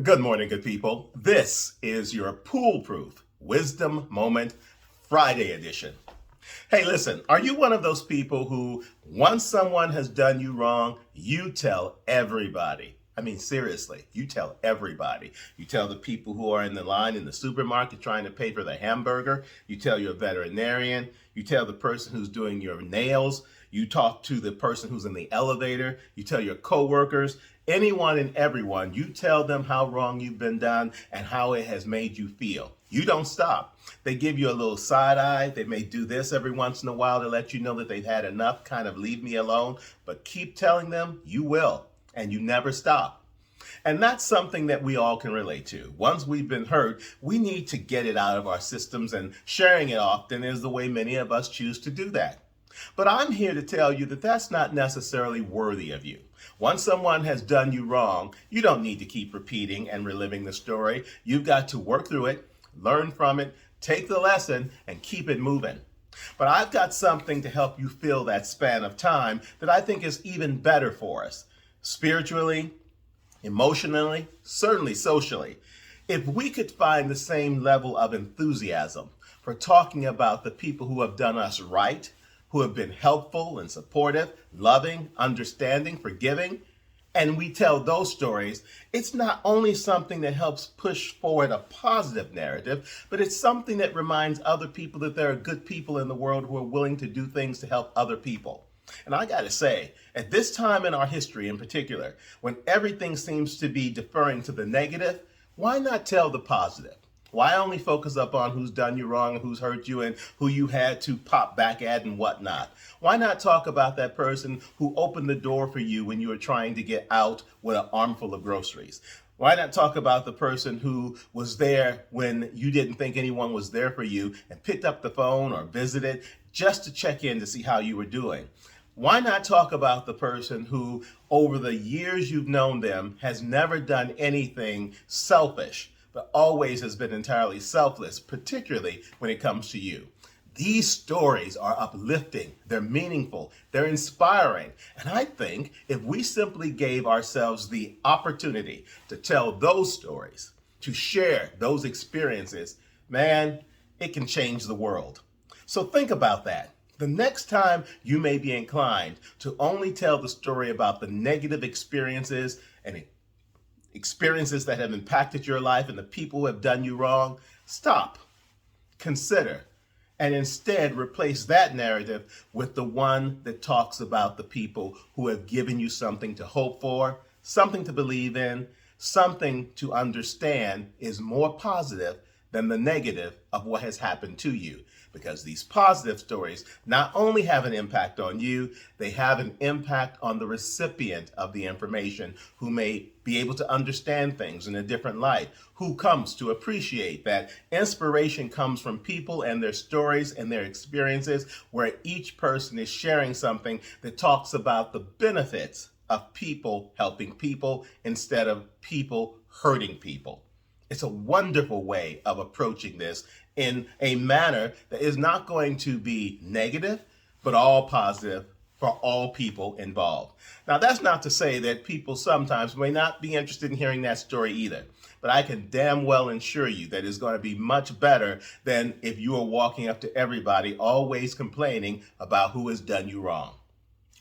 Good morning, good people. This is your PooleProof Wisdom Moment Friday edition. Hey, listen, are you one of those people who, once someone has done you wrong, you tell everybody? I mean, seriously, you tell everybody. You tell the people who are in the line in the supermarket trying to pay for the hamburger. You tell your veterinarian. You tell the person who's doing your nails. You talk to the person who's in the elevator. You tell your coworkers. Anyone and everyone, you tell them how wrong you've been done and how it has made you feel. You don't stop. They give you a little side eye. They may do this every once in a while to let you know that they've had enough, kind of leave me alone, but keep telling them you will, and you never stop. And that's something that we all can relate to. Once we've been hurt, we need to get it out of our systems, and sharing it often is the way many of us choose to do that. But I'm here to tell you that that's not necessarily worthy of you. Once someone has done you wrong, you don't need to keep repeating and reliving the story. You've got to work through it, learn from it, take the lesson, and keep it moving. But I've got something to help you fill that span of time that I think is even better for us. Spiritually, emotionally, certainly socially. If we could find the same level of enthusiasm for talking about the people who have done us right, who have been helpful and supportive, loving, understanding, forgiving, and we tell those stories, it's not only something that helps push forward a positive narrative, but it's something that reminds other people that there are good people in the world who are willing to do things to help other people. And I got to say, at this time in our history in particular, when everything seems to be deferring to the negative, why not tell the positive? Why only focus up on who's done you wrong and who's hurt you and who you had to pop back at and whatnot? Why not talk about that person who opened the door for you when you were trying to get out with an armful of groceries? Why not talk about the person who was there when you didn't think anyone was there for you and picked up the phone or visited just to check in to see how you were doing? Why not talk about the person who, over the years you've known them, has never done anything selfish, but always has been entirely selfless, particularly when it comes to you? These stories are uplifting, they're meaningful, they're inspiring. And I think if we simply gave ourselves the opportunity to tell those stories, to share those experiences, man, it can change the world. So think about that. The next time you may be inclined to only tell the story about the negative experiences and experiences that have impacted your life and the people who have done you wrong, stop, consider, and instead replace that narrative with the one that talks about the people who have given you something to hope for, something to believe in, something to understand is more positive than the negative of what has happened to you. Because these positive stories not only have an impact on you, they have an impact on the recipient of the information who may be able to understand things in a different light, who comes to appreciate that inspiration comes from people and their stories and their experiences, where each person is sharing something that talks about the benefits of people helping people instead of people hurting people. It's a wonderful way of approaching this in a manner that is not going to be negative, but all positive for all people involved. Now, that's not to say that people sometimes may not be interested in hearing that story either, but I can damn well assure you that it's going to be much better than if you are walking up to everybody always complaining about who has done you wrong.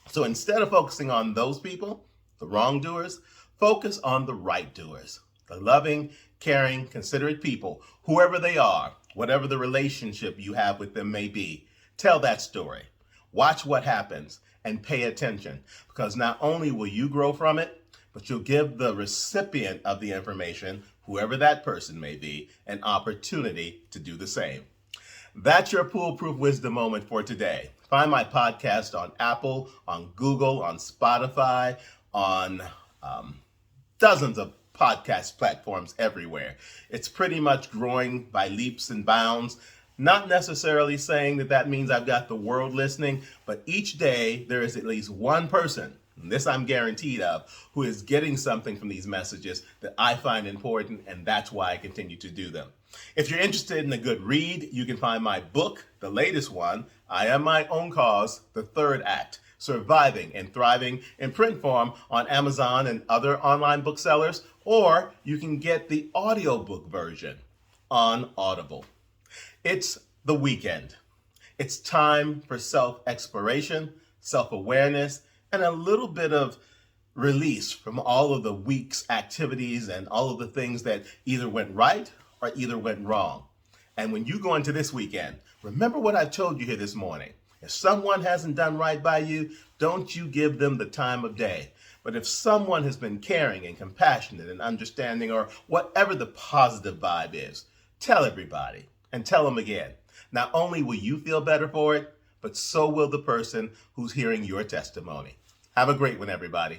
So instead of focusing on those people, the wrongdoers, focus on the right doers. The loving, caring, considerate people, whoever they are, whatever the relationship you have with them may be. Tell that story. Watch what happens and pay attention, because not only will you grow from it, but you'll give the recipient of the information, whoever that person may be, an opportunity to do the same. That's your PooleProof Wisdom Moment for today. Find my podcast on Apple, on Google, on Spotify, on dozens of podcast platforms everywhere. It's pretty much growing by leaps and bounds. Not necessarily saying that that means I've got the world listening, but each day there is at least one person, and this I'm guaranteed of, who is getting something from these messages that I find important, and that's why I continue to do them. If you're interested in a good read, you can find my book, the latest one, I Am My Own Cause, The Third Act, Surviving and Thriving in print form on Amazon and other online booksellers, or you can get the audiobook version on Audible. It's the weekend. It's time for self-exploration, self-awareness, and a little bit of release from all of the week's activities and all of the things that either went right or either went wrong. And when you go into this weekend, remember what I told you here this morning. If someone hasn't done right by you, don't you give them the time of day. But if someone has been caring and compassionate and understanding, or whatever the positive vibe is, tell everybody and tell them again. Not only will you feel better for it, but so will the person who's hearing your testimony. Have a great one, everybody.